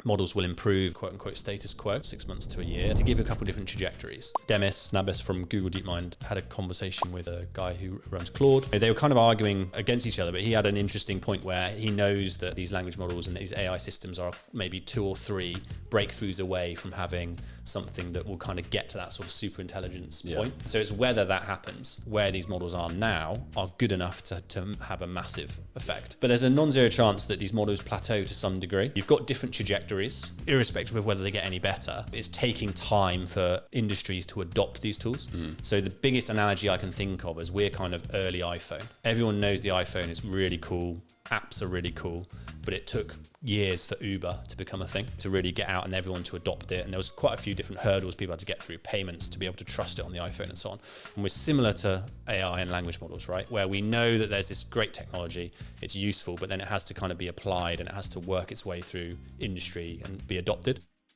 models will improve, quote unquote, status quo, 6 months to a year, to give a couple different trajectories. Demis Nabis from Google DeepMind had a conversation with a guy who runs Claude. They were kind of arguing against each other, but he had an interesting point where he knows that these language models and these AI systems are maybe 2 or 3 breakthroughs away from having something that will kind of get to that sort of super intelligence point. So it's whether that happens, where these models are now are good enough to have a massive effect. But there's a non-zero chance that these models plateau to some degree. You've got different trajectories, irrespective of whether they get any better. It's taking time for industries to adopt these tools. So the biggest analogy I can think of is we're kind of early iPhone. Everyone knows the iPhone is really cool. Apps are really cool, but it took years for Uber to become a thing, to really get out and everyone to adopt it. And there was quite a few different hurdles people had to get through, payments to be able to trust it on the iPhone and so on. And we're similar to AI and language models, right? Where we know that there's this great technology, it's useful, but then it has to kind of be applied and it has to work its way through industry and be adopted.